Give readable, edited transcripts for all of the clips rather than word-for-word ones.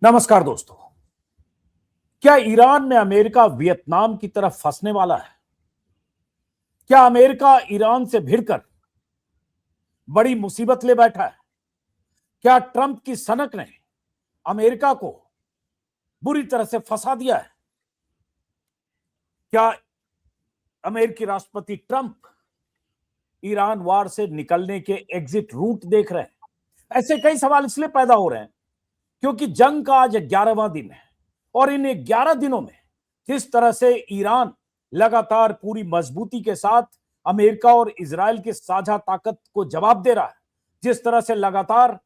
नमस्कार दोस्तों। क्या ईरान में अमेरिका वियतनाम की तरफ फंसने वाला है? क्या अमेरिका ईरान से भिड़कर बड़ी मुसीबत ले बैठा है? क्या ट्रंप की सनक ने अमेरिका को बुरी तरह से फंसा दिया है? क्या अमेरिकी राष्ट्रपति ट्रंप ईरान वार से निकलने के एग्जिट रूट देख रहे हैं? ऐसे कई सवाल इसलिए पैदा हो रहे हैं क्योंकि जंग का आज 11वां दिन है और इन 11 दिनों में जिस तरह से ईरान लगातार पूरी मजबूती के साथ अमेरिका और इजराइल की साझा ताकत को जवाब दे रहा है, जिस तरह से लगातार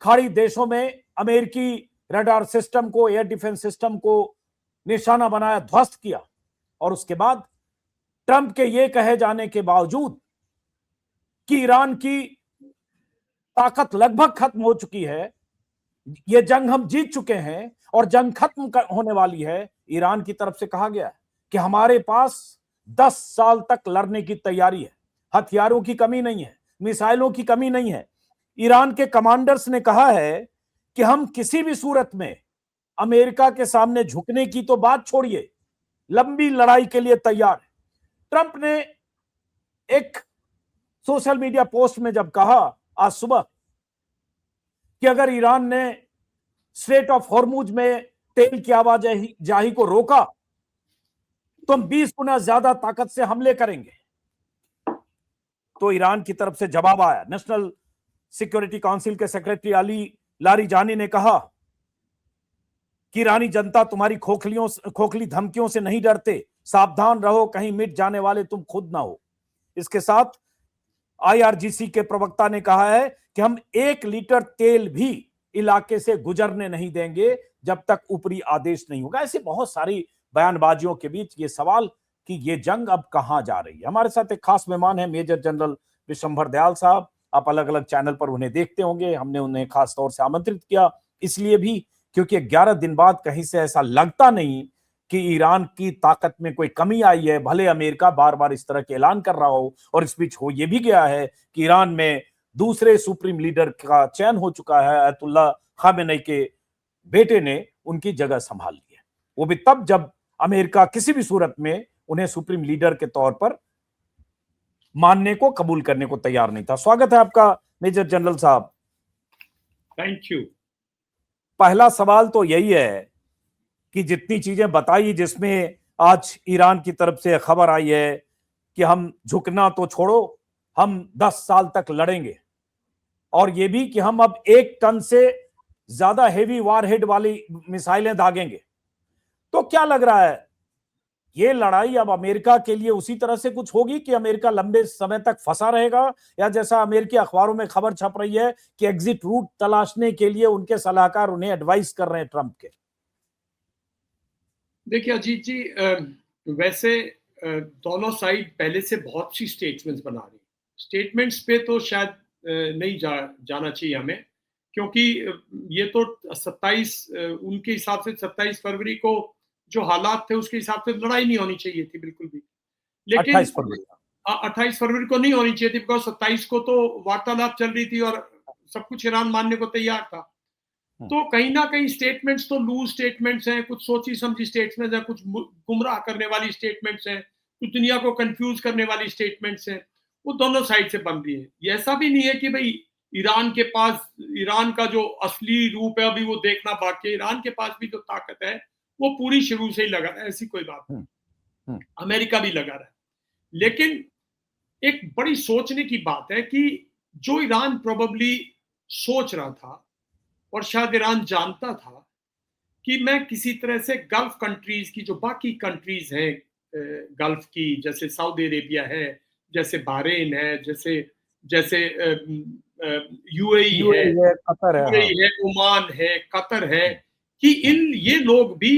खाड़ी देशों में अमेरिकी रडार सिस्टम को, एयर डिफेंस सिस्टम को निशाना बनाया, ध्वस्त किया, और उसके बाद ट्रंप के ये कहे जाने के बावजूद कि ईरान की ताकत लगभग खत्म हो चुकी है, ये जंग हम जीत चुके हैं और जंग खत्म होने वाली है, ईरान की तरफ से कहा गया है कि हमारे पास 10 साल तक लड़ने की तैयारी है, हथियारों की कमी नहीं है, मिसाइलों की कमी नहीं है। ईरान के कमांडर्स ने कहा है कि हम किसी भी सूरत में अमेरिका के सामने झुकने की तो बात छोड़िए, लंबी लड़ाई के लिए तैयार है। ट्रंप ने एक सोशल मीडिया पोस्ट में जब कहा आज सुबह कि अगर ईरान ने स्ट्रेट ऑफ हॉर्मुज में तेल की आवाजाही को रोका तो हम 20 गुना ज्यादा ताकत से हमले करेंगे। तो ईरान की तरफ से जवाब आया। नेशनल सिक्योरिटी काउंसिल के सेक्रेटरी अली लारीजानी ने कहा कि ईरानी जनता तुम्हारी खोखली धमकियों से नहीं डरते, सावधान रहो, कहीं मिट जाने वाले तुम खुद ना हो। इसके साथ आईआरजीसी के प्रवक्ता ने कहा है कि हम 1 लीटर तेल भी इलाके से गुजरने नहीं देंगे जब तक ऊपरी आदेश नहीं होगा। ऐसी बहुत सारी बयानबाजियों के बीच ये सवाल कि ये जंग अब कहां जा रही है। हमारे साथ एक खास मेहमान है मेजर जनरल विशंभर दयाल साहब। आप अलग अलग चैनल पर उन्हें देखते होंगे। हमने उन्हें खास तौर से आमंत्रित किया इसलिए भी क्योंकि 11 दिन बाद कहीं से ऐसा लगता नहीं कि ईरान की ताकत में कोई कमी आई है, भले अमेरिका बार बार इस तरह के ऐलान कर रहा हो। और इस बीच हो ये भी गया है कि ईरान में दूसरे सुप्रीम लीडर का चयन हो चुका है, अयतुल्ला खामेनी के बेटे ने उनकी जगह संभाल ली है, वो भी तब जब अमेरिका किसी भी सूरत में उन्हें सुप्रीम लीडर के तौर पर मानने को, कबूल करने को तैयार नहीं था। स्वागत है आपका मेजर जनरल साहब। Thank you. पहला सवाल तो यही है कि जितनी चीजें बताई, जिसमें आज ईरान की तरफ से खबर आई है कि हम झुकना तो छोड़ो, हम 10 साल तक लड़ेंगे, और ये भी कि हम अब 1 टन से ज्यादा हेवी वारहेड वाली मिसाइलें दागेंगे। तो क्या लग रहा है, ये लड़ाई अब अमेरिका के लिए उसी तरह से कुछ होगी कि अमेरिका लंबे समय तक फंसा रहेगा, या जैसा अमेरिकी अखबारों में खबर छप रही है कि एग्जिट रूट तलाशने के लिए उनके सलाहकार उन्हें एडवाइस कर रहे हैं ट्रंप के? देखिए अजीत जी, वैसे दोनों साइड पहले से बहुत सी स्टेटमेंट्स बना रही। स्टेटमेंट्स पे तो शायद नहीं जाना चाहिए हमें, क्योंकि ये तो 27 उनके हिसाब से 27 फरवरी को जो हालात थे उसके हिसाब से लड़ाई नहीं होनी चाहिए थी बिल्कुल भी। लेकिन 28 फरवरी 28 फरवरी को नहीं होनी चाहिए थी, बिकॉज 27 को तो वार्तालाप चल रही थी और सब कुछ ईरान मानने को तैयार था। तो कहीं ना कहीं स्टेटमेंट्स तो लूज स्टेटमेंट्स हैं, कुछ सोची समझी स्टेटमेंट्स हैं, कुछ गुमराह करने वाली स्टेटमेंट्स हैं, कुछ दुनिया को कंफ्यूज करने वाली स्टेटमेंट्स हैं। वो दोनों साइड से बन रही है। ये ऐसा भी नहीं है कि भाई ईरान के पास, ईरान का जो असली रूप है अभी वो देखना बाकी है। ईरान के पास भी जो ताकत है वो पूरी शुरू से ही लगा है, ऐसी कोई बात नहीं। अमेरिका भी लगा रहा है। लेकिन एक बड़ी सोचने की बात है कि जो ईरान प्रोबेबली सोच रहा था और शायद ईरान जानता था कि मैं किसी तरह से गल्फ कंट्रीज की, जो बाकी कंट्रीज हैं गल्फ की, जैसे सऊदी अरेबिया है, जैसे बहरीन है, जैसे यूएई है, कतर है, ओमान है, कतर है, कि ये लोग भी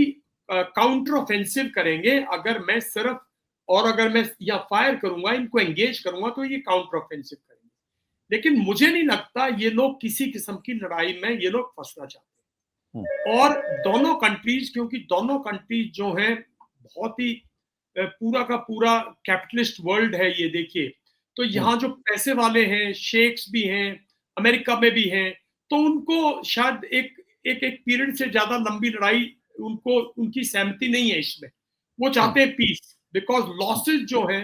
काउंटर ऑफेंसिव करेंगे अगर मैं सिर्फ, और अगर मैं या फायर करूंगा, इनको एंगेज करूंगा तो ये काउंटर ऑफेंसिव करेंगे। लेकिन मुझे नहीं लगता ये लोग किसी किस्म की लड़ाई में ये लोग फंसना चाहते हैं। और दोनों कंट्रीज, क्योंकि दोनों कंट्रीज जो हैं बहुत ही पूरा का पूरा कैपिटलिस्ट वर्ल्ड है ये, देखिए। तो यहाँ जो पैसे वाले हैं, शेख्स भी हैं, अमेरिका में भी हैं, तो उनको शायद एक एक एक पीरियड से ज्यादा लंबी लड़ाई उनको, उनकी सहमति नहीं है इसमें। वो चाहते हैं पीस, बिकॉज लॉसेस जो है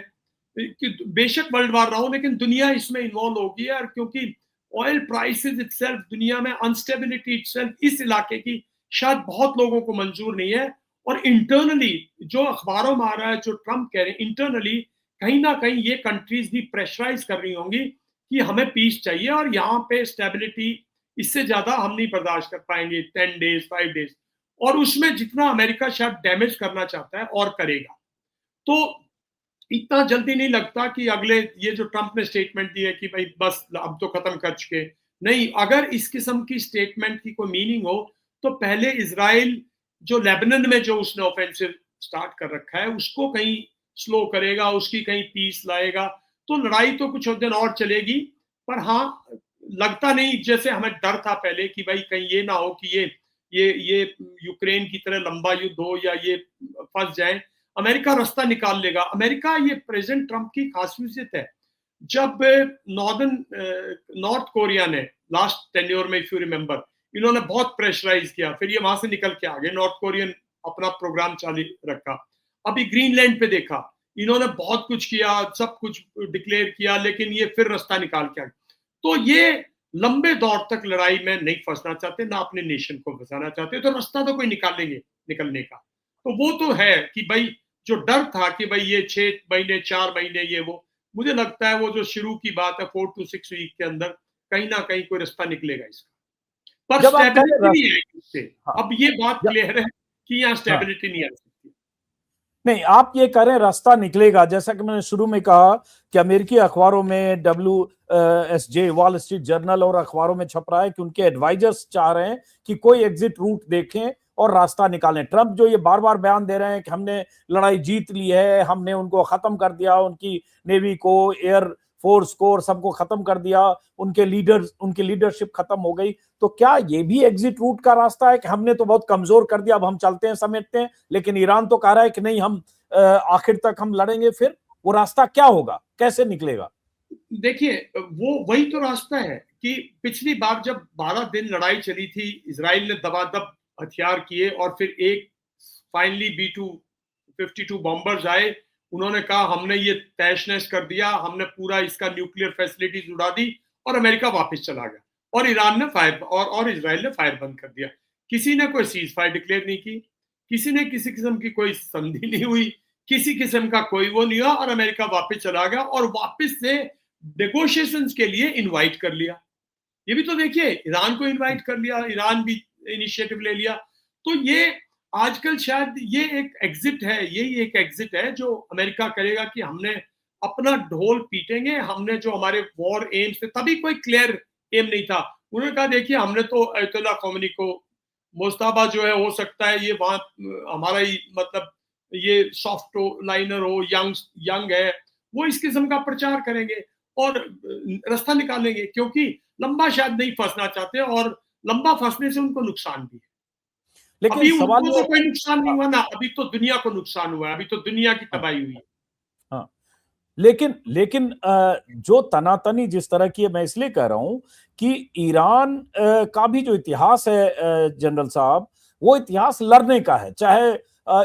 कि बेशक वर्ल्ड वार रहा हो लेकिन दुनिया इसमें इन्वॉल्व होगी यार, क्योंकि ऑयल प्राइसेस इटसेल्फ, दुनिया में अनस्टेबिलिटी इटसेल्फ इस इलाके की शायद बहुत लोगों को मंजूर नहीं है। और इंटरनली जो अखबारों में आ रहा है, जो ट्रम्प कह रहे हैं, इंटरनली कहीं ना कहीं ये कंट्रीज भी प्रेशराइज कर रही होंगी कि हमें पीस चाहिए और यहाँ पे स्टेबिलिटी, इससे ज्यादा हम नहीं बर्दाश्त कर पाएंगे 10 डेज 5 डेज। और उसमें जितना अमेरिका शायद डैमेज करना चाहता है और करेगा। तो इतना जल्दी नहीं लगता कि अगले, ये जो ट्रंप ने स्टेटमेंट दी है कि भाई बस अब तो खत्म कर चुके, नहीं, अगर इस किस्म की स्टेटमेंट की कोई मीनिंग हो तो पहले इजराइल जो लेबनान में जो उसने ऑफेंसिव स्टार्ट कर रखा है उसको कहीं स्लो करेगा, उसकी कहीं पीस लाएगा, तो लड़ाई तो कुछ दिन और चलेगी। पर हाँ, लगता नहीं जैसे हमें डर था पहले कि भाई कहीं ये ना हो कि ये यूक्रेन की तरह लंबा युद्ध हो या ये फंस जाए। अमेरिका रास्ता निकाल लेगा। अमेरिका, ये प्रेसिडेंट ट्रंप की खासियत है, जब नॉर्थ कोरिया ने लास्ट टेन्योर में, इफ यू रिमेंबर, इन्होंने बहुत प्रेशराइज किया, फिर ये वहां से निकल के आ गए, नॉर्थ कोरियन अपना प्रोग्राम चालू रखा। अभी ग्रीनलैंड पे देखा, इन्होंने बहुत कुछ किया, सब कुछ डिक्लेयर किया, लेकिन ये फिर रास्ता निकाल के आ गए। तो ये लंबे दौर तक लड़ाई में नहीं फंसना चाहते, ना अपने नेशन को फंसाना चाहते, तो रास्ता तो कोई निकालेंगे निकलने का। तो वो तो है कि भाई जो डर था कि भाई ये 6 महीने 4 महीने ये वो, मुझे लगता है वो जो शुरू की बात है 4 to 6 वीक के अंदर कहीं ना कहीं कोई रास्ता निकलेगा इसका। पर जब आप कह स्टेबिलिटी रहे नहीं आएगी इससे। हाँ, अब ये बात जब, क्लियर है कि यहाँ हाँ, स्टेबिलिटी नहीं आ सकती। नहीं, आप ये कह रहे हैं रास्ता निकलेगा, जैसा कि मैंने शुरू में कहा कि अमेरिकी अखबारों में WSJ, वॉल स्ट्रीट जर्नल और अखबारों में छप रहा है कि उनके एडवाइजर्स चाह रहे हैं कि कोई एग्जिट रूट देखें और रास्ता निकालें। ट्रंप जो ये बार बार बयान दे रहे हैं कि हमने लड़ाई जीत ली है, हमने उनको खत्म कर दिया, उनकी नेवी को, एयर फोर्स को और सबको खत्म कर दिया, उनकी लीडरशिप खत्म हो गई, तो क्या ये भी एग्जिट रूट का रास्ता है कि हमने तो बहुत कमजोर कर दिया, अब हम चलते हैं, समेटते हैं? लेकिन ईरान तो कह रहा है कि नहीं, हम आखिर तक हम लड़ेंगे। फिर वो रास्ता क्या होगा, कैसे निकलेगा? देखिए, वो वही तो रास्ता है कि पिछली बार जब 12 दिन लड़ाई चली थी, इजराइल ने दबादब हथियार किए और फिर एक फाइनली B-252 बॉम्बर्स आए, उन्होंने कहा हमने ये तहस नहस कर दिया, हमने पूरा इसका न्यूक्लियर फैसिलिटीज उड़ा दी, और अमेरिका वापस चला गया और ईरान ने फायर और इजराइल ने फायर बंद कर दिया। किसी ने कोई सीज फायर डिक्लेयर नहीं की, किसी ने किसी किस्म की कोई संधि नहीं हुई, किसी किस्म का कोई वो नहीं हुआ, और अमेरिका वापस चला गया और वापस से नेगोशिएशंस के लिए इनवाइट कर लिया। ये भी तो देखिए, ईरान को इनवाइट कर लिया, ईरान भी इनिशिएटिव ले लिया। तो ये आजकल शायद ये एक एग्जिट है, यही एक एग्जिट है जो अमेरिका करेगा कि हमने अपना ढोल पीटेंगे, हमने जो हमारे वॉर एम्स थे, तभी कोई क्लियर एम नहीं था। उन्होंने कहा देखिए हमने तो अयतुल्ला खोमेनी को, मुस्तफा जो है हो सकता है ये वहां हमारा ही मतलब ये सॉफ्ट लाइनर हो, यंग है, वो इस किस्म का प्रचार करेंगे और रास्ता निकालेंगे, क्योंकि लंबा शायद नहीं फंसना चाहते और लंबा फंसने से उनको नुकसान भी है। लेकिन अभी सवाल उनको ये, तो कोई नुकसान नहीं हुआ ना, अभी तो दुनिया को नुकसान हुआ है, अभी तो दुनिया की हाँ, तबाही हुई है। हाँ, लेकिन लेकिन जो तनातनी जिस तरह की है, मैं इसलिए कह रहा हूं कि ईरान का भी जो इतिहास है जनरल साहब, वो इतिहास लड़ने का है। चाहे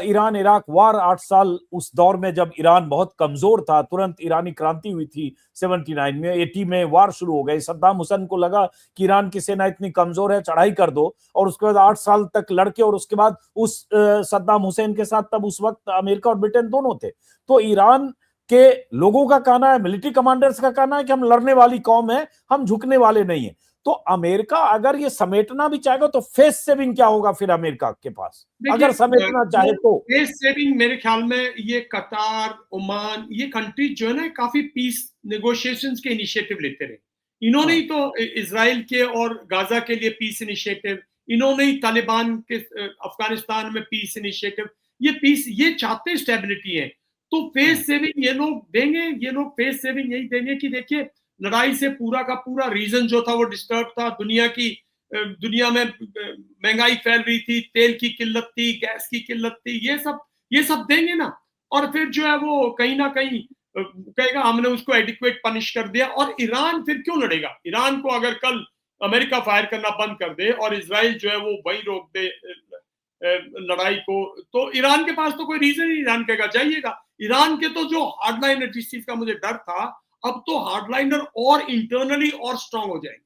ईरान इराक वार 8 साल, उस दौर में जब ईरान बहुत कमजोर था, तुरंत ईरानी क्रांति हुई थी 79 में, 80 में वार शुरू हो गई। सद्दाम हुसैन को लगा कि ईरान की सेना इतनी कमजोर है, चढ़ाई कर दो, और उसके बाद 8 साल तक लड़के, और उसके बाद उस सद्दाम हुसैन के साथ तब उस वक्त अमेरिका और ब्रिटेन दोनों थे। तो ईरान के लोगों का कहना है, मिलिट्री कमांडर्स का कहना है कि हम लड़ने वाली कौम है, हम झुकने वाले नहीं है। तो अमेरिका अगर ये समेटना भी चाहेगा तो फेस सेविंग क्या होगा फिर अमेरिका के पास, अगर समेटना चाहे तो? फेस सेविंग मेरे ख्याल में ये कतार, ओमान, ये कंट्रीज जो है ना काफी पीस नेगोशिएशंस के इनिशिएटिव लेते रहे। इन्होंने ही तो इजराइल के और गाजा के लिए पीस इनिशिएटिव, इन्होंने ही तालिबान के अफगानिस्तान में पीस इनिशिएटिव, ये पीस, ये चाहते स्टेबिलिटी है। तो फेस सेविंग ये लोग देंगे, ये लोग फेस सेविंग यही देंगे कि देखिए लड़ाई से पूरा का पूरा रीजन जो था वो डिस्टर्ब था, दुनिया में महंगाई फैल रही थी, तेल की किल्लत थी, गैस की किल्लत थी, ये सब देंगे ना। और फिर जो है वो कहीं ना कहीं कहेगा हमने उसको एडिक्वेट पनिश कर दिया। और ईरान फिर क्यों लड़ेगा? ईरान को अगर कल अमेरिका फायर करना बंद कर दे और इजराइल जो है वो वही रोक दे लड़ाई को, तो ईरान के पास तो कोई रीजन ही, ईरान कहेगा जाइएगा। ईरान के तो जो हार्डलाइनर, जिस चीज का मुझे डर था, अब तो हार्डलाइनर और इंटरनली और स्ट्रांग हो जाएंगे।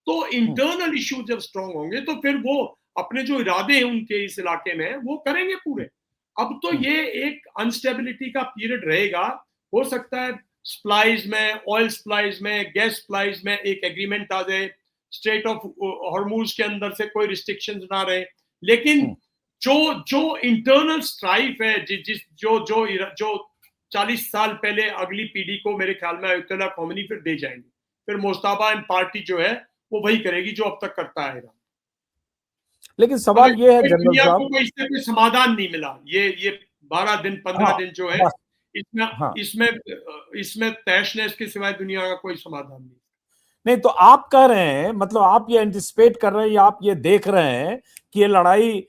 तो इंटरनल इश्यू जब स्ट्रांग होंगे तो फिर वो अपने जो इरादे हैं उनके इस इलाके में वो करेंगे पूरे। अब तो ये एक अनस्टेबिलिटी का पीरियड रहेगा। हो सकता है सप्लाईज में, ऑयल सप्लाईज में, गैस सप्लाईज में एक एग्रीमेंट आ जाए, स्ट्रेट ऑफ हॉर्मूज के अंदर से कोई रिस्ट्रिक्शंस ना रहे, लेकिन जो जो इंटरनल स्ट्राइफ है, जिस जो जो जो 40 साल पहले अगली पीढ़ी को मेरे ख्याल में अयतुल्लाह खोमेनी फिर दे जाएंगे, फिर मुश्तबा एंड पार्टी जो है वो वही करेगी जो अब तक करता है ईरान। लेकिन सवाल ये है जनरल दुनिया साहब, को इससे कोई समाधान नहीं मिला, ये 12 दिन 15 दिन जो है इसमें इसमें इसमें तहस-नहस के सिवाय दुनिया का कोई समाधान नहीं। नहीं तो आप कह रहे हैं, मतलब आप ये एंटिसिपेट कर रहे हैं या आप ये देख रहे हैं कि ये लड़ाई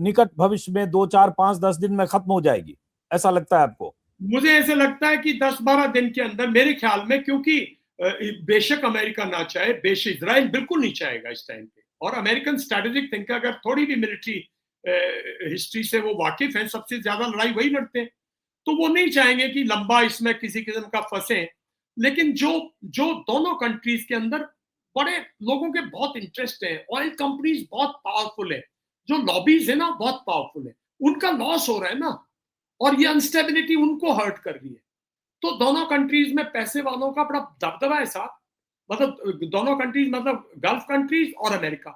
निकट भविष्य में 2, 4, 5, 10 दिन में खत्म हो जाएगी, ऐसा लगता है आपको? मुझे ऐसा लगता है कि 10-12 दिन के अंदर मेरे ख्याल में, क्योंकि बेशक अमेरिका ना चाहे, बेशक इजराइल बिल्कुल नहीं चाहेगा इस टाइम पे, और अमेरिकन स्ट्रेटेजिक थिंकर अगर थोड़ी भी मिलिट्री हिस्ट्री से वो वाकिफ हैं, सबसे ज्यादा लड़ाई वही लड़ते हैं, तो वो नहीं चाहेंगे कि लंबा इसमें किसी किस्म का फंसे। लेकिन जो जो दोनों कंट्रीज के अंदर बड़े लोगों के बहुत इंटरेस्ट है, ऑयल कंपनीज बहुत पावरफुल है, जो लॉबीज है ना बहुत पावरफुल है, उनका लॉस हो रहा है ना, और ये अनस्टेबिलिटी उनको हर्ट कर रही है। तो दोनों कंट्रीज में पैसे वालों का बड़ा दबदबा है साहब, मतलब दोनों कंट्रीज, मतलब गल्फ कंट्रीज और अमेरिका।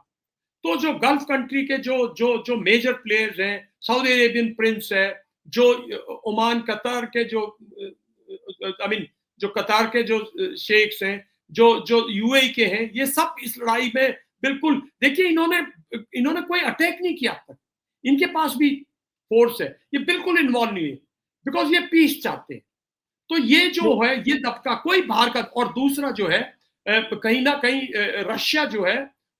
तो जो गल्फ कंट्री के जो जो जो मेजर प्लेयर्स हैं, सऊदी अरेबियन प्रिंस है, जो ओमान कतार के जो आई मीन जो कतार के जो शेख्स हैं, जो जो यूएई के हैं, ये सब इस लड़ाई में बिल्कुल, देखिए इन्होंने कोई अटैक नहीं किया तक, इनके पास भी फोर्स है, ये बिल्कुल इन्वॉल्व नहीं है, बिकॉज ये पीस चाहते हैं। तो ये जो है, ये दबका कोई बाहर का, और दूसरा जो है कहीं ना कहीं रशिया जो है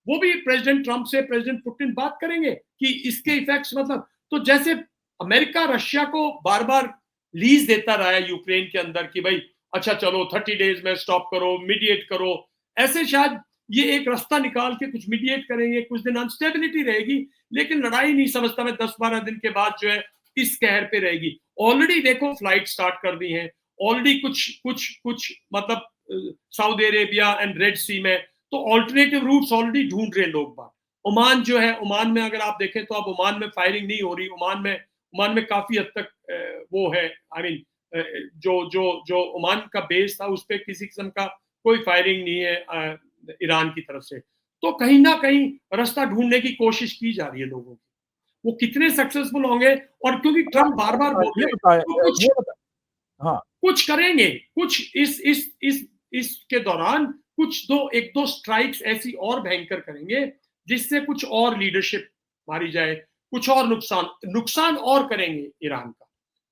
वो भी प्रेसिडेंट ट्रंप से, प्रेसिडेंट पुतिन बात करेंगे कि इसके इफेक्ट्स, मतलब तो जैसे अमेरिका रशिया को बार बार लीज देता रहा है यूक्रेन के अंदर कि भाई अच्छा चलो 30 डेज में स्टॉप करो, मीडिएट करो, ऐसे शायद ये एक रास्ता निकाल के कुछ मीडिएट करेंगे, कुछ दिन अनस्टेबिलिटी रहेगी, लेकिन लड़ाई नहीं समझता मैं 10-12 दिन के बाद जो है इस कहर पे रहेगी। ऑलरेडी देखो फ्लाइट स्टार्ट कर दी है, ऑलरेडी कुछ कुछ कुछ मतलब सऊदी अरेबिया एंड रेड सी में, तो ऑल्टरनेटिव रूट्स ऑलरेडी ढूंढ रहे हैं लोग बात। ओमान जो है, ओमान में अगर आप देखें तो अब ओमान में फायरिंग नहीं हो रही, ओमान में काफी हद तक वो है, आई मीन जो जो जो ओमान का बेस था उस पर किसी किस्म का कोई फायरिंग नहीं है ईरान की तरफ से। तो कहीं ना कहीं रास्ता ढूंढने की कोशिश की जा रही है लोगों की, वो कितने सक्सेसफुल होंगे, और क्योंकि ट्रंप बार बार बोल रहे हैं तो कुछ करेंगे, कुछ इसके दौरान कुछ एक दो स्ट्राइक्स ऐसी और भयंकर करेंगे जिससे कुछ और लीडरशिप मारी जाए, कुछ और नुकसान और करेंगे ईरान का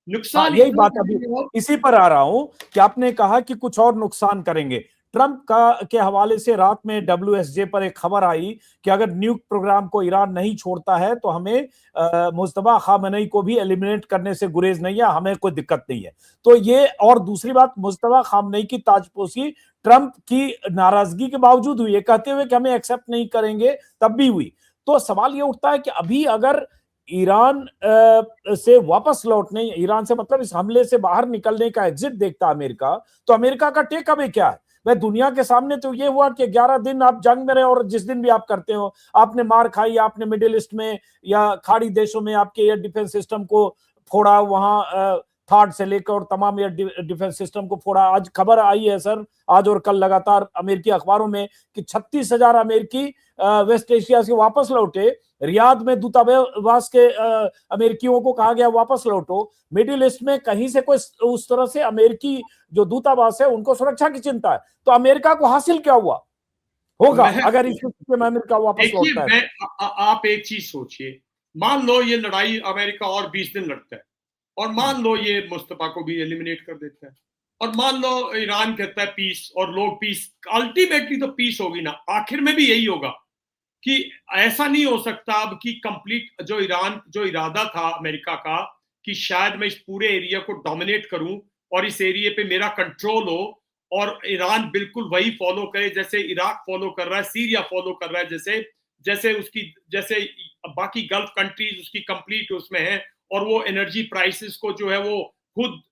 नुकसान। यही बात अभी इसी पर आ रहा हूं कि आपने कहा कि कुछ और नुकसान करेंगे। ट्रंप के हवाले से रात में WSJ पर एक खबर आई कि अगर न्यूक प्रोग्राम को ईरान नहीं छोड़ता है तो हमें मुस्तफा खामेनी को भी एलिमिनेट करने से गुरेज नहीं है, हमें कोई दिक्कत नहीं है। तो ये, और दूसरी बात, मुस्तफा खामेनी की ताजपोशी ट्रंप की नाराजगी के बावजूद हुई है, कहते हुए कि हमें एक्सेप्ट नहीं करेंगे तब भी हुई। तो सवाल ये उठता है कि अभी अगर ईरान से वापस लौटने, ईरान से मतलब इस हमले से बाहर निकलने का एग्जिट देखता अमेरिका, तो अमेरिका का टेक अवे क्या है? वह दुनिया के सामने तो ये हुआ कि 11 दिन आप जंग में रहे, और जिस दिन भी आप करते हो आपने मार खाई, आपने मिडिल ईस्ट में या खाड़ी देशों में आपके एयर डिफेंस सिस्टम को फोड़ा, वहां थार्ड से लेकर और तमाम एयर डिफेंस सिस्टम को फोड़ा। आज खबर आई है सर, आज और कल लगातार अमेरिकी अखबारों में कि 36,000 अमेरिकी वेस्ट एशिया से वापस लौटे। रियाद में दूतावास के अमेरिकियों को कहा गया वापस लौटो। मिडिल ईस्ट में कहीं से कोई उस तरह से अमेरिकी जो दूतावास है उनको सुरक्षा की चिंता है। तो अमेरिका को हासिल क्या होगा अगर इस स्थिति में अमेरिका वापस लौटता है? आप एक चीज सोचिए, मान लो ये लड़ाई अमेरिका और 20 दिन लड़ता है, और मान लो ये मुस्तफा को भी एलिमिनेट कर देता है, और मान लो ईरान कहता है पीस, और लोग पीस, अल्टीमेटली तो पीस होगी ना, आखिर में भी यही होगा कि ऐसा नहीं हो सकता अब कि कंप्लीट जो इरादा था अमेरिका का कि शायद मैं इस पूरे एरिया को डोमिनेट करूं और इस एरिया पे मेरा कंट्रोल हो, और ईरान बिल्कुल वही फॉलो करे जैसे इराक फॉलो कर रहा है, सीरिया फॉलो कर रहा है, जैसे बाकी गल्फ कंट्रीज उसकी कंप्लीट उसमें है, और वो एनर्जी प्राइसेस को जो है वो खुद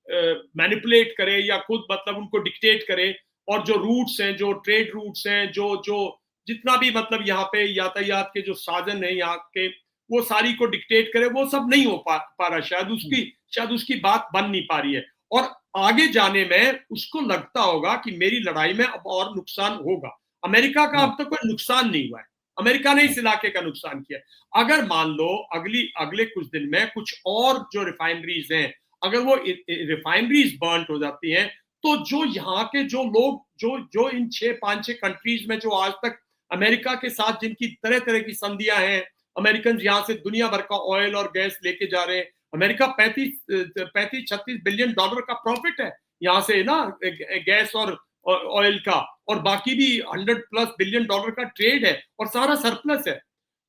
मैनिपुलेट करे या खुद मतलब उनको डिक्टेट करे, और जो रूट्स हैं, जो ट्रेड रूट्स हैं, जो जो जितना भी मतलब यहाँ पे यातायात के जो साधन है यहाँ के, वो सारी को डिक्टेट करे, वो सब नहीं हो पा रहा, शायद उसकी बात बन नहीं पा रही है। और आगे जाने में उसको लगता होगा कि मेरी लड़ाई में अब और नुकसान होगा। अमेरिका का अब तक कोई नुकसान नहीं हुआ है, अमेरिका ने इस इलाके का नुकसान किया। अगर मान लो अगले कुछ दिन में कुछ और जो रिफाइनरीज हैं, अगर वो रिफाइनरीज बर्न्ट हो जाती हैं, तो जो यहाँ के जो लोग जो इन 5-6 कंट्रीज में जो आज तक अमेरिका के साथ जिनकी तरह तरह की संधियां हैं, अमेरिकन यहाँ से दुनिया भर का ऑयल और गैस लेके जा रहे हैं। अमेरिका 35-36 बिलियन डॉलर का प्रॉफिट है यहाँ से ना, गैस और ऑयल का, और बाकी भी 100+ बिलियन डॉलर का ट्रेड है, और सारा सरप्लस है।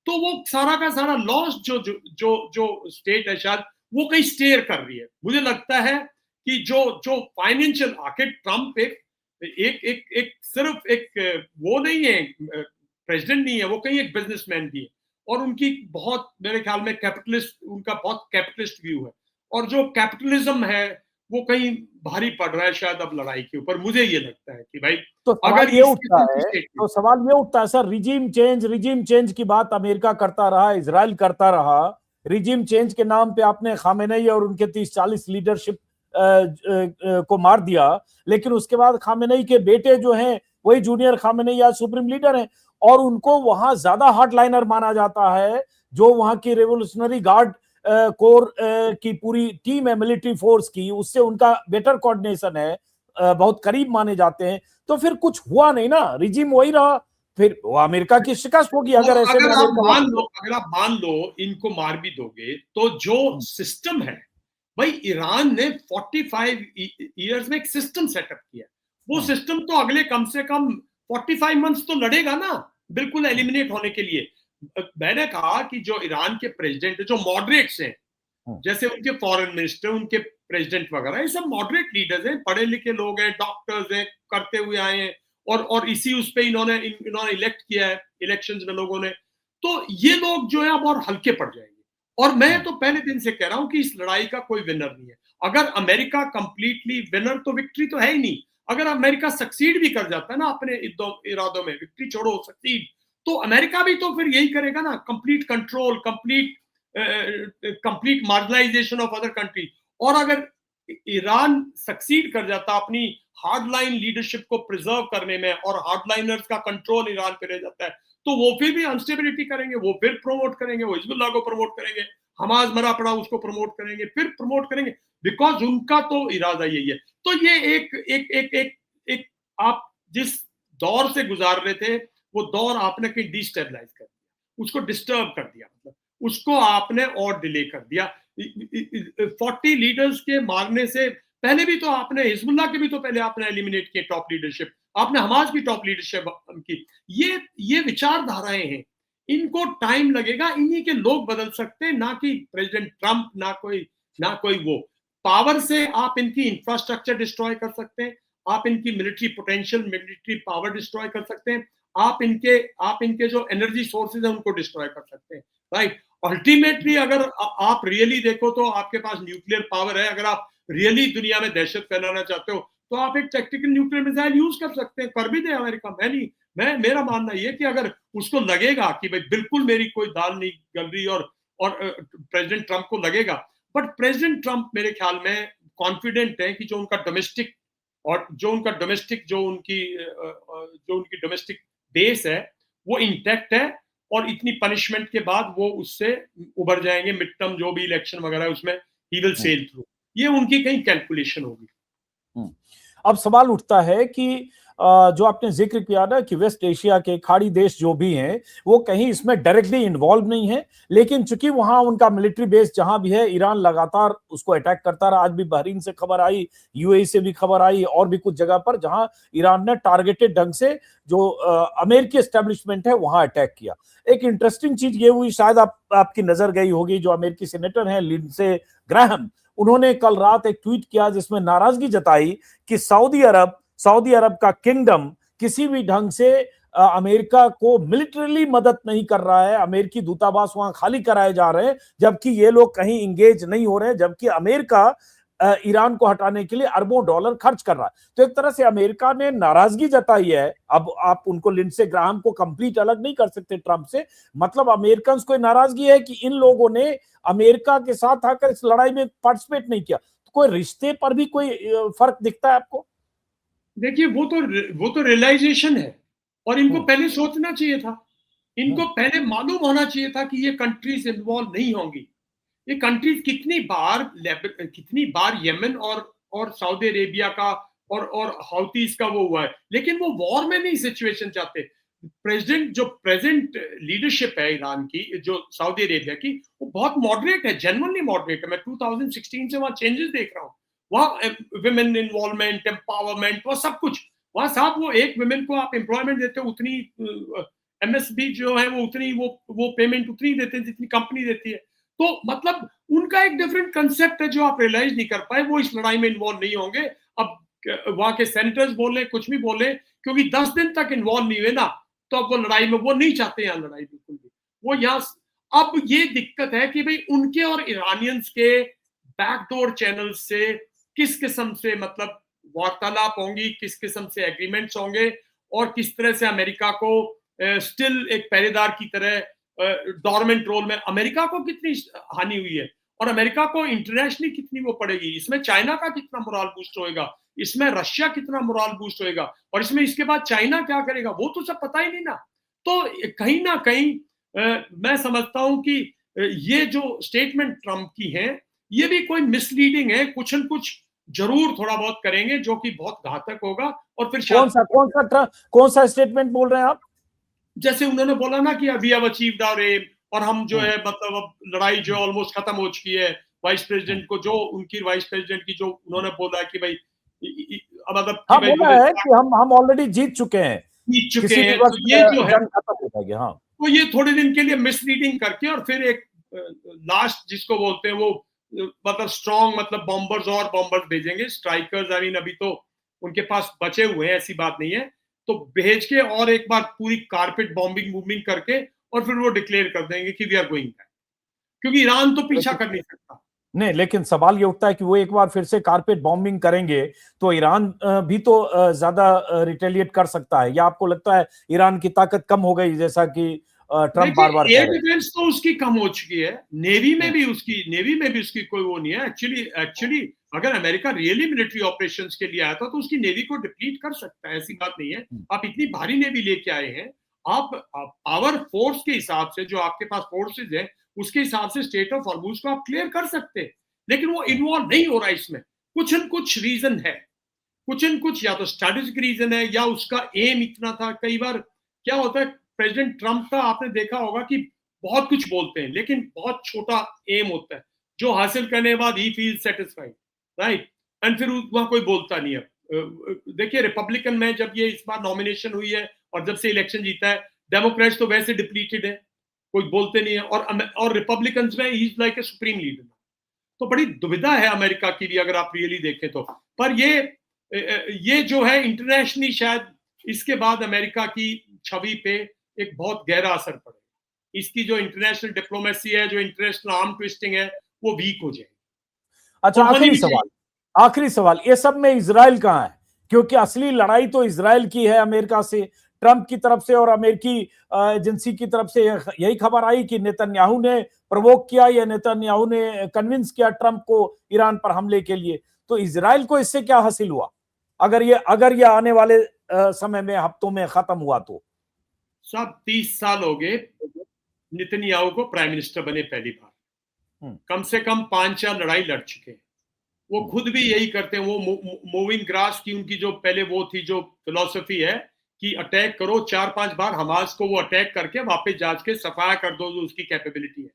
तो वो सारा का सारा लॉस जो स्टेट है, शायद वो कहीं स्टेयर कर रही है। मुझे लगता है कि जो फाइनेंशियल आखिर ट्रम्प एक सिर्फ एक वो नहीं है, प्रेसिडेंट नहीं है, वो कहीं एक बिजनेसमैन भी है, और उनकी बहुत मेरे ख्याल में उनका बहुत कैपिटलिस्ट व्यू है, और जो कैपिटलिज्म है वो कहीं भारी पड़ रहा है शायद अब लड़ाई के ऊपर। मुझे ये लगता है कि भाई तो अगर सवाल ये उठता है सर, रिजीम चेंज की बात अमेरिका करता रहा, इजराइल करता रहा, रिजीम चेंज के नाम पे आपने खामेनेई और उनके 30-40 लीडरशिप को मार दिया, लेकिन उसके बाद खामेनेई के बेटे जो हैं वही जूनियर खामेनेई आज सुप्रीम लीडर हैं, और उनको वहां ज्यादा हार्डलाइनर माना जाता है। जो वहां की रेवोल्यूशनरी गार्ड कोर की पूरी टीम है मिलिट्री फोर्स की, उससे उनका बेटर कोऑर्डिनेशन है, बहुत करीब माने जाते हैं। तो फिर कुछ हुआ नहीं ना, रिजीम वही रहा, फिर वो अमेरिका की शिकस्त होगी। अगर आप मान लो इनको मार भी दोगे, तो जो सिस्टम है भाई, ईरान ने 45 ईयर्स में एक सिस्टम सेटअप किया, वो सिस्टम तो अगले कम से कम 45 मंथ्स तो लड़ेगा ना, बिल्कुल एलिमिनेट होने के लिए। मैंने कहा कि जो ईरान के प्रेसिडेंट जो मॉडरेट्स हैं, जैसे उनके फॉरेन मिनिस्टर, उनके प्रेसिडेंट वगैरह, ये सब मॉडरेट लीडर्स हैं, पढ़े लिखे लोग हैं, डॉक्टर्स हैं, करते हुए आए हैं, और इसी उस पे इन्होंने इलेक्ट किया है इलेक्शंस में लोगों ने। तो ये लोग जो है अब और हल्के पड़ जाएंगे, और मैं तो पहले दिन से कह रहा हूं कि इस लड़ाई का कोई विनर नहीं है। अगर अमेरिका कंप्लीटली विनर, तो विक्ट्री तो है ही नहीं। अगर अमेरिका सक्सीड भी कर जाता है ना अपने इरादों में, विक्ट्री छोड़ो सक्सीड, तो अमेरिका भी तो फिर यही करेगा ना, complete control, complete marginalisation of other country. और अगर ईरान सक्सीड कर जाता अपनी हार्डलाइन लीडरशिप को प्रिजर्व करने में, और हार्डलाइनर्स का कंट्रोल ईरान पे रह जाता है, तो वो फिर भी अनस्टेबिलिटी करेंगे, वो फिर प्रमोट करेंगे, वो हिजबुल्लाह को प्रमोट करेंगे, हमास मरा पड़ा उसको प्रमोट करेंगे, फिर प्रमोट करेंगे, बिकॉज उनका तो इरादा यही है। तो ये एक आप जिस दौर से गुजार रहे थे, वो दौर आपने कहीं डिस्टेबलाइज कर दिया, उसको डिस्टर्ब कर दिया, मतलब उसको आपने और डिले कर दिया। 40 लीडर्स के मारने से पहले भी तो आपने हिजबुल्लाह के भी तो पहले आपने एलिमिनेट किए टॉप लीडरशिप, आपने हमास की टॉप लीडरशिप की। ये विचारधाराएं हैं, इनको टाइम लगेगा, इन्हीं के लोग बदल सकते हैं, ना कि प्रेसिडेंट ट्रंप, ना कोई वो। पावर से आप इनकी इंफ्रास्ट्रक्चर डिस्ट्रॉय कर सकते हैं, आप इनकी military potential, military power destroy कर सकते हैं, आप इनके जो एनर्जी सोर्सेज है उनको डिस्ट्रॉय कर सकते हैं, राइट। अल्टीमेटली अगर आप रियली देखो तो आपके पास न्यूक्लियर पावर है। अगर आप रियली दुनिया में दहशत फैलाना चाहते हो, तो आप एक टैक्टिकल न्यूक्लियर मिसाइल यूज कर सकते हैं, कर भी दे अमेरिका। मेरा मानना ये कि अगर उसको लगेगा कि भाई बिल्कुल मेरी कोई दाल नहीं गल रही, और प्रेसिडेंट ट्रंप को लगेगा, बट प्रेसिडेंट ट्रंप मेरे ख्याल में कॉन्फिडेंट है कि जो उनका डोमेस्टिक जो उनकी डोमेस्टिक बेस है वो इंटैक्ट है, और इतनी पनिशमेंट के बाद वो उससे उभर जाएंगे। मिड टर्म जो भी इलेक्शन वगैरह है उसमें ही विल सेल थ्रू, ये उनकी कहीं कैलकुलेशन होगी। अब सवाल उठता है कि जो आपने जिक्र किया ना कि वेस्ट एशिया के खाड़ी देश जो भी हैं वो कहीं इसमें डायरेक्टली इन्वॉल्व नहीं है, लेकिन चूंकि वहां उनका मिलिट्री बेस जहां भी है, ईरान लगातार उसको अटैक करता रहा। आज भी बहरीन से खबर आई, यूएई से भी खबर आई, और भी कुछ जगह पर जहां ईरान ने टारगेटेड ढंग से जो अमेरिकी एस्टेब्लिशमेंट है वहां अटैक किया। एक इंटरेस्टिंग चीज ये हुई, शायद आपकी नजर गई होगी, जो अमेरिकी सेनेटर हैं लिंडसे ग्राहम, उन्होंने कल रात एक ट्वीट किया जिसमें नाराजगी जताई कि सऊदी अरब सऊदी अरब का किंगडम किसी भी ढंग से अमेरिका को मिलिट्रीली मदद नहीं कर रहा है। अमेरिकी दूतावास वहां खाली कराए जा रहे हैं, जबकि ये लोग कहीं इंगेज नहीं हो रहे हैं, जबकि अमेरिका ईरान को हटाने के लिए अरबों डॉलर खर्च कर रहा है। तो एक तरह से अमेरिका ने नाराजगी जताई है। अब आप उनको लिंडसे ग्राहम को कंप्लीट अलग नहीं कर सकते ट्रंप से। मतलब अमेरिकन को नाराजगी है कि इन लोगों ने अमेरिका के साथ आकर इस लड़ाई में पार्टिसिपेट नहीं किया। तो कोई रिश्ते पर भी कोई फर्क दिखता है आपको? देखिए, वो तो रियलाइजेशन है, और इनको पहले सोचना चाहिए था। इनको पहले मालूम होना चाहिए था कि ये कंट्रीज इन्वॉल्व नहीं होंगी। ये कंट्रीज कितनी बार यमन और सऊदी अरेबिया का और हौतीस का वो हुआ है, लेकिन वो वॉर में नहीं सिचुएशन चाहते। जो प्रेजेंट लीडरशिप है ईरान की, जो सऊदी अरेबिया की, वो बहुत मॉडरेट है, जेन्युइनली मॉडरेट है। मैं 2016 से वहां चेंजेस देख रहा हूँ। वहां विमेन इन्वॉल्वमेंट, एम्पावरमेंट, वो सब कुछ वहां साहब। वो एक विमेन को आप एम्प्लॉयमेंट देते हो, उतनी एमएसबी जो है वो उतनी वो पेमेंट उतनी देते हैं जितनी कंपनी देती है। तो मतलब उनका एक डिफरेंट कंसेप्ट है जो आप रियलाइज नहीं कर पाए। वो इस लड़ाई में इन्वॉल्व नहीं होंगे। अब वहां के सेनेटर्स बोले, कुछ भी बोले, क्योंकि 10 दिन तक इन्वॉल्व नहीं हुए ना, तो अब वो लड़ाई में वो नहीं चाहते यहाँ लड़ाई बिल्कुल भी। वो यहाँ अब ये दिक्कत है कि भाई उनके और ईरानियंस के बैकडोर चैनल से किस किस्म से मतलब वार्तालाप होंगी, किस किस्म से एग्रीमेंट्स होंगे, और किस तरह से अमेरिका को स्टिल एक पहरेदार की तरह डोरमेंट रोल में अमेरिका को कितनी हानि हुई है, और अमेरिका को इंटरनेशनली कितनी वो पड़ेगी। इसमें चाइना का कितना मोराल बूस्ट होएगा, इसमें रशिया कितना मोराल बूस्ट होएगा, और इसमें इसके बाद चाइना क्या करेगा, वो तो सब पता ही नहीं ना। तो कहीं ना कहीं मैं समझता हूं कि ये जो स्टेटमेंट ट्रंप की है, ये भी कोई मिसलीडिंग है। कुछ न कुछ जरूर थोड़ा बहुत करेंगे जो कि बहुत घातक होगा। और फिर कौन सा स्टेटमेंट बोल रहे हैं आप? जैसे उन्होंने बोला ना कि we have achieved our aim, और हम जो है मतलब अब लड़ाई जो ऑलमोस्ट खत्म हो चुकी है। वाइस प्रेसिडेंट को जो उनकी वाइस प्रेसिडेंट की जो उन्होंने बोला कि भाई मतलब हाँ, बोला है कि हम ऑलरेडी जीत चुके हैं, जीत चुके किसी भी हैं। वक्त तो ये जो है जंग खत्म हो जाएगी। हाँ, तो ये थोड़े दिन के लिए मिसरीडिंग करके, और फिर एक लास्ट जिसको बोलते हैं वो मतलब स्ट्रॉन्ग, मतलब बॉम्बर्स और बॉम्बर्स भेजेंगे, स्ट्राइकर्स। आई मीन अभी तो उनके पास बचे हुए हैं, ऐसी बात नहीं है। तो भेज के और एक बार पूरी कारपेट बॉम्बिंग करके, और फिर वो डिक्लेयर कर देंगे कि वी आर गोइंग बैक, क्योंकि ईरान तो पीछा कर नहीं सकता। नहीं, लेकिन सवाल ये उठता है कि वो एक बार फिर से कारपेट बॉम्बिंग करेंगे तो ईरान भी तो ज्यादा रिटेलिएट कर सकता है, या आपको लगता है ईरान की ताकत कम हो गई, जैसा कि ट्रंप बार बार कह एयर रहे हैं? डिफेंस तो उसकी कम हो चुकी है। नेवी में भी उसकी कोई वो नहीं है। एक्चुअली अगर अमेरिका रियली मिलिट्री ऑपरेशंस के लिए आया था तो उसकी नेवी को डिप्लीट कर सकता है, ऐसी बात नहीं है। आप इतनी भारी नेवी लेके आए हैं, आप पावर फोर्स के हिसाब से, जो आपके पास फोर्सेज है उसके हिसाब से स्टेट ऑफ हॉर्मुज को आप क्लियर कर सकते हैं। लेकिन वो इन्वॉल्व नहीं हो रहा। इसमें कुछ न कुछ रीजन है, कुछ न कुछ, या तो स्ट्रेटेजिक रीजन है, या उसका एम इतना था। कई बार क्या होता है, प्रेसिडेंट ट्रंप का आपने देखा होगा कि बहुत कुछ बोलते हैं लेकिन बहुत छोटा एम होता है, जो हासिल करने के बाद ही फील सेटिस्फाइड, राइट, एंड फिर वहां कोई बोलता नहीं है। देखिए रिपब्लिकन में जब ये इस बार नॉमिनेशन हुई है और जब से इलेक्शन जीता है, डेमोक्रेट्स तो वैसे डिप्लीटेड है, कोई बोलते नहीं है, और रिपब्लिकन में he is like a supreme leader. तो बड़ी दुविधा है अमेरिका की भी, अगर आप रियली देखें तो। पर ये जो है इंटरनेशनली, शायद इसके बाद अमेरिका की छवि पे एक बहुत गहरा असर पड़ेगा। इसकी जो इंटरनेशनल डिप्लोमेसी है, जो इंटरनेशनल आर्म ट्विस्टिंग है, वो वीक हो जाएगी। अच्छा, आखिरी सवाल, ये सब में इजराइल कहां है? क्योंकि असली लड़ाई तो इजराइल की है अमेरिका से, ट्रंप की तरफ से और अमेरिकी एजेंसी की तरफ से यही खबर आई कि नेतन्याहू ने प्रवोक किया, या नेतन्याहू ने कन्विंस किया ट्रंप को ईरान पर हमले के लिए। तो इजराइल को इससे क्या हासिल हुआ, अगर ये आने वाले समय में, हफ्तों में खत्म हुआ तो? सब 30 साल हो गए नेतन्याहू को प्राइम मिनिस्टर बने पहली बार। कम से कम 5-4 लड़ाई लड़ चुके हैं। वो खुद भी यही करते हैं। वो मूविंग ग्रास की उनकी जो पहले वो थी, जो फिलॉसफी है कि अटैक करो 4-5 बार, हमास को वो अटैक करके वापस जांच के सफाया कर दो, जो उसकी कैपेबिलिटी है।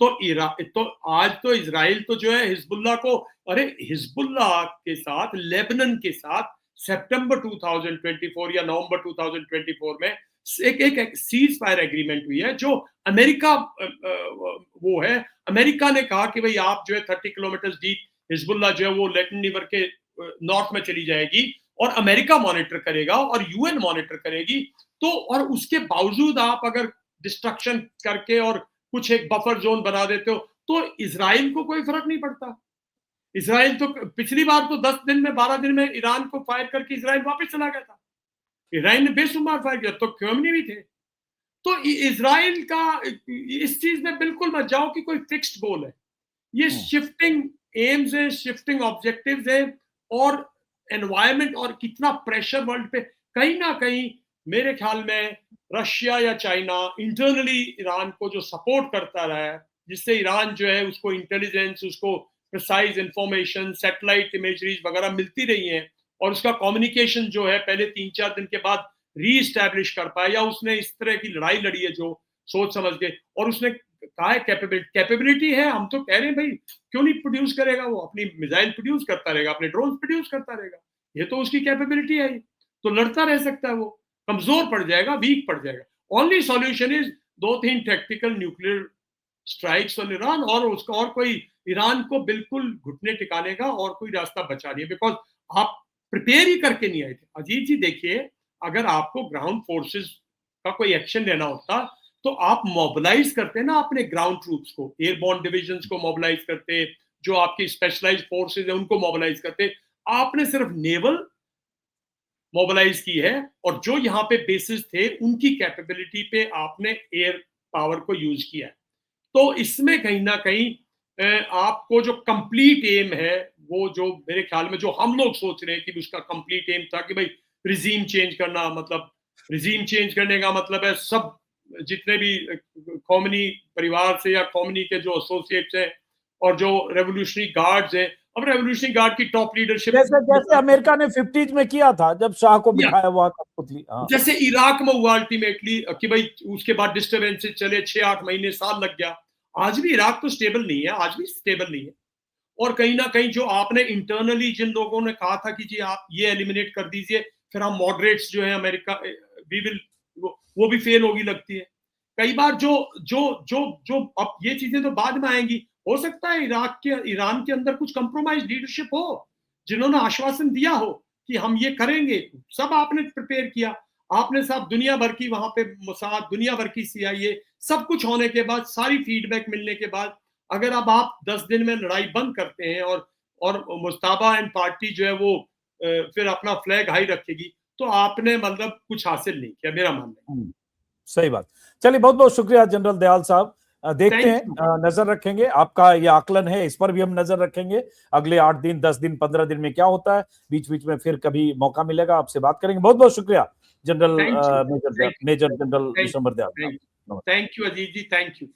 तो आज तो इजराइल तो जो है हिजबुल्ला को, अरे हिजबुल्ला के साथ, लेबनन के साथ सितंबर 2024 या नवंबर 2024 में एक सीज फायर एग्रीमेंट हुई है, जो अमेरिका वो है। अमेरिका ने कहा कि भाई आप जो है 30 किलोमीटर डीप हिजबुल्ला जो है वो लेबनान रिवर के नॉर्थ में चली जाएगी, और अमेरिका मॉनिटर करेगा और यूएन मॉनिटर करेगी, तो और उसके बावजूद आप अगर डिस्ट्रक्शन करके और कुछ एक बफर जोन बना देते हो, तो इजराइल को कोई फर्क नहीं पड़ता। इजराइल तो पिछली बार तो 10 दिन में 12 दिन में ईरान को फायर करके इजराइल वापस चला गया था। ईरान ने बेशुमार फायर किया, तो ख्योमेनी भी थे। तो इजराइल का इस चीज में बिल्कुल मत जाओ कि कोई फिक्स्ड गोल है। ये शिफ्टिंग एम्स है, शिफ्टिंग ऑब्जेक्टिव्स है, और एनवायरनमेंट और कितना प्रेशर वर्ल्ड पे, कहीं ना कहीं मेरे ख्याल में रशिया या चाइना इंटरनली ईरान को जो सपोर्ट करता रहा है, जिससे ईरान जो है उसको इंटेलिजेंस, उसको प्रिसाइज इंफॉर्मेशन, सैटेलाइट इमेजरीज वगैरह मिलती रही हैं, और उसका कम्युनिकेशन जो है पहले 3-4 दिन के बाद री कर पाया, या उसने इस तरह की लड़ाई लड़ी है जो सोच समझ के, और उसने कहा है कैपेबिलिटी है। हम तो कह रहे हैं भाई क्यों नहीं प्रोड्यूस करेगा, वो अपनी मिसाइल प्रोड्यूस करता रहेगा, अपने ड्रोन प्रोड्यूस करता रहेगा, ये तो उसकी कैपेबिलिटी है, तो लड़ता रह सकता है। वो कमजोर पड़ जाएगा, वीक पड़ जाएगा। Only solution is 2-3 tactical nuclear strikes on Iran, और उसका और कोई ईरान को बिल्कुल घुटने टिकाने का और कोई रास्ता बचा नहीं है, बिकॉज आप प्रिपेयर ही करके नहीं आए थे। अजीत जी देखिए, अगर आपको ग्राउंड फोर्सेस का कोई एक्शन लेना होता तो आप मोबिलाइज करते ना अपने ग्राउंड ट्रूप्स को, एयरबॉर्न डिविजन्स को मोबिलाइज करते, जो आपकी स्पेशलाइज्ड फोर्सेस है उनको मोबिलाइज करते। आपने सिर्फ नेवल मोबिलाइज की है, और जो यहाँ पे बेसिस थे उनकी कैपेबिलिटी पे आपने एयर पावर को यूज किया है। तो इसमें कहीं ना कहीं आपको जो कंप्लीट एम है, वो जो मेरे ख्याल में जो हम लोग सोच रहे हैं कि उसका कंप्लीट एम था कि भाई रिजीम चेंज करना, मतलब रिजीम चेंज करने का मतलब है सब जितने भी कॉमनी परिवार से या कॉमनी के जो एसोसिएट्स हैं और जो रेवोल्यूशनरी गार्ड्स हैं, अब रेवोल्यूशनरी गार्ड की टॉप लीडरशिप जैसे जैसे अमेरिका ने 50s में किया था जब शाह को बिठाया हुआ कठपुतली, जैसे इराक में हुआ अल्टीमेटली कि भाई उसके बाद डिस्टर्बेंसेस चले 6-8 महीने, साल लग गया। आज भी इराक तो स्टेबल नहीं है, आज भी स्टेबल नहीं है। और कहीं ना कहीं जो आपने इंटरनली जिन लोगों ने कहा था कि जी आप ये एलिमिनेट कर दीजिए, फिर हम मॉडरेट्स जो है अमेरिका वी विल, वो भी फेल होगी लगती है कई बार। जो जो जो जो अब ये चीजें तो बाद में आएंगी। हो सकता है ईरान के अंदर कुछ कंप्रोमाइज लीडरशिप हो, जिन्होंने आश्वासन दिया हो कि हम ये करेंगे। सब आपने प्रिपेयर किया, आपने सब दुनिया भर की वहां पे मोसाद, दुनिया भर की CIA, सब कुछ होने के बाद, सारी फीडबैक मिलने के बाद, अगर अब आप 10 दिन में लड़ाई बंद करते हैं और मुश्ताबा एंड पार्टी जो है वो फिर अपना फ्लैग हाई रखेगी, तो आपने मतलब कुछ हासिल नहीं किया, मेरा मानना है। सही बात। चलिए, बहुत बहुत शुक्रिया जनरल दयाल साहब। देखते हैं, नजर रखेंगे, आपका ये आकलन है, इस पर भी हम नजर रखेंगे अगले 8 दिन, 10 दिन, 15 दिन में क्या होता है। बीच बीच में फिर कभी मौका मिलेगा आपसे बात करेंगे। बहुत बहुत शुक्रिया general major general Vishambhar Dayal. Thank you Ajit ji, thank you.